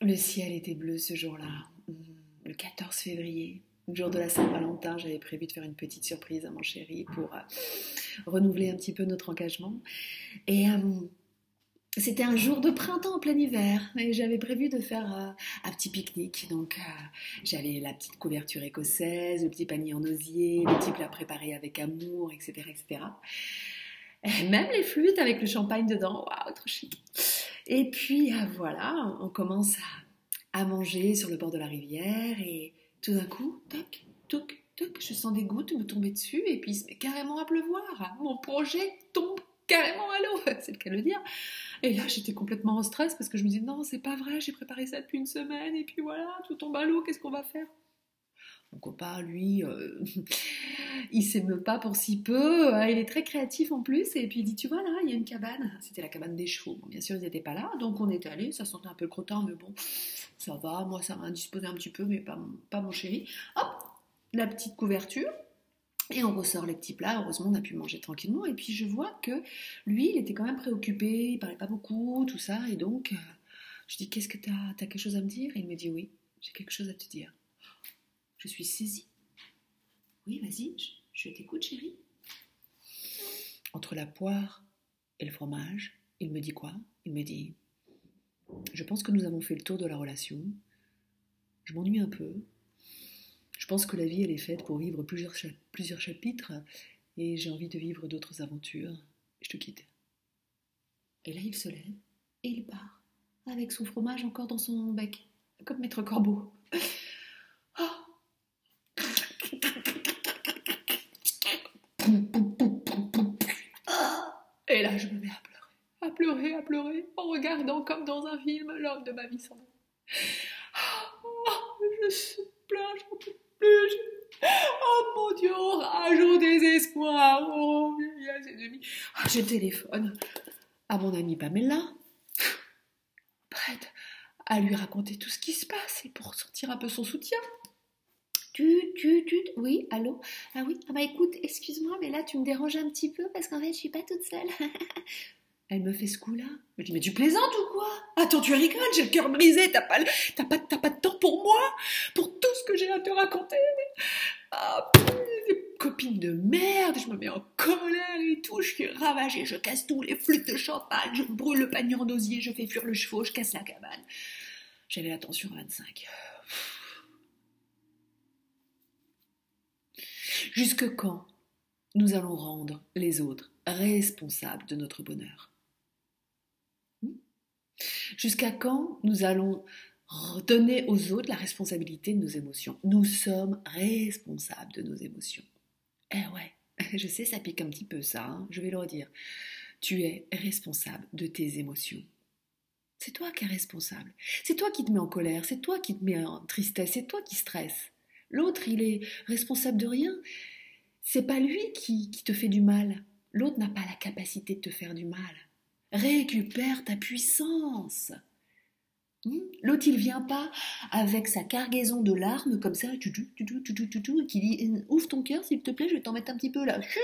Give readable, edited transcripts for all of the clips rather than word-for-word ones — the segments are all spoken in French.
Le ciel était bleu ce jour-là, le 14 février, le jour de la Saint-Valentin. J'avais prévu de faire une petite surprise à mon chéri pour renouveler un petit peu notre engagement. Et c'était un jour de printemps en plein hiver et j'avais prévu de faire un petit pique-nique. Donc j'avais la petite couverture écossaise, le petit panier en osier, le petit plat préparé avec amour, etc., etc. Et même les flûtes avec le champagne dedans, waouh, trop chic. Et puis voilà, on commence à manger sur le bord de la rivière et tout d'un coup, toc, toc, toc, je sens des gouttes me tomber dessus et puis il se met carrément à pleuvoir. Mon projet tombe carrément à l'eau, c'est le cas de le dire. Et là, j'étais complètement en stress parce que je me dis non, c'est pas vrai, j'ai préparé ça depuis une semaine et puis voilà, tout tombe à l'eau, qu'est-ce qu'on va faire? Mon copain, lui, il s'émeut pas pour si peu, il est très créatif en plus, et puis il dit, tu vois là, il y a une cabane, c'était la cabane des chevaux, bon, bien sûr ils n'étaient pas là, donc on est allé, ça sentait un peu le crottin, mais bon, ça va, moi ça m'a indisposé un petit peu, mais pas mon chéri. Hop, la petite couverture, et on ressort les petits plats, heureusement on a pu manger tranquillement, et puis je vois que lui, il était quand même préoccupé, il parlait pas beaucoup, tout ça, et donc je dis, qu'est-ce que t'as quelque chose à me dire? Et il me dit, oui, j'ai quelque chose à te dire. Je suis saisie. Oui, vas-y, je t'écoute, chérie. Entre la poire et le fromage, il me dit quoi? Il me dit, je pense que nous avons fait le tour de la relation. Je m'ennuie un peu. Je pense que la vie, elle est faite pour vivre plusieurs chapitres et j'ai envie de vivre d'autres aventures. Je te quitte. Et là, il se lève et il part, avec son fromage encore dans son bec, comme Maître Corbeau. Et là, je me mets à pleurer, à pleurer, en regardant comme dans un film l'homme de ma vie s'en va. Je pleure, j'en peux plus. Oh mon Dieu, orage, au désespoir, oh, il y a ses demi. Je téléphone à mon amie Pamela, prête à lui raconter tout ce qui se passe et pour sentir un peu son soutien. Oui, allô? Ah oui, ah bah écoute, excuse-moi, mais là tu me déranges un petit peu parce qu'en fait je suis pas toute seule. Elle me fait ce coup-là. Je dis, mais tu plaisantes ou quoi? Attends, tu rigoles, j'ai le cœur brisé, t'as pas de temps pour moi, pour tout ce que j'ai à te raconter. Ah, des copines de merde, je me mets en colère et tout, je suis ravagée, je casse tout, les flûtes de champagne, je brûle le panier en osier, je fais fuir le chevaux, je casse la cabane. J'avais la tension à 25. Jusque quand nous allons rendre les autres responsables de notre bonheur? Jusqu'à quand nous allons donner aux autres la responsabilité de nos émotions? Nous sommes responsables de nos émotions. Eh ouais, je sais, ça pique un petit peu ça, hein, je vais le redire. Tu es responsable de tes émotions. C'est toi qui es responsable. C'est toi qui te mets en colère, c'est toi qui te mets en tristesse, c'est toi qui stresses. L'autre, il est responsable de rien. C'est pas lui qui te fait du mal. L'autre n'a pas la capacité de te faire du mal. Récupère ta puissance. L'autre, il vient pas avec sa cargaison de larmes comme ça, qui dit ouvre ton cœur s'il te plaît, je vais t'en mettre un petit peu là. Chut.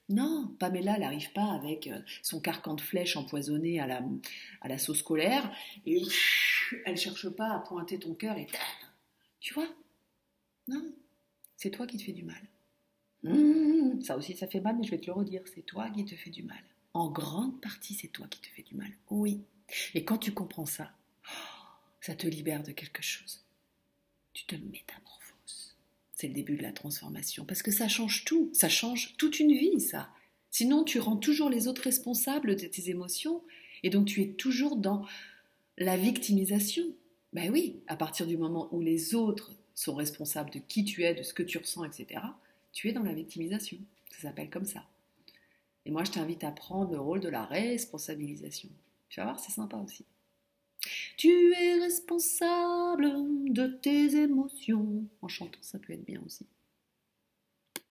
Non, Pamela n'arrive pas avec son carcan de flèche empoisonné à la sauce colère et elle cherche pas à pointer ton cœur et tu vois? Non, c'est toi qui te fais du mal. Ça aussi, ça fait mal, mais je vais te le redire, c'est toi qui te fais du mal. En grande partie, c'est toi qui te fais du mal. Oui. Et quand tu comprends ça, ça te libère de quelque chose. Tu te métamorphoses. C'est le début de la transformation. Parce que ça change tout. Ça change toute une vie, ça. Sinon, tu rends toujours les autres responsables de tes émotions. Et donc, tu es toujours dans la victimisation. Ben oui, à partir du moment où les autres sont responsables de qui tu es, de ce que tu ressens, etc., tu es dans la victimisation. Ça s'appelle comme ça. Et moi, je t'invite à prendre le rôle de la responsabilisation. Tu vas voir, c'est sympa aussi. Tu es responsable de tes émotions. En chantant, ça peut être bien aussi.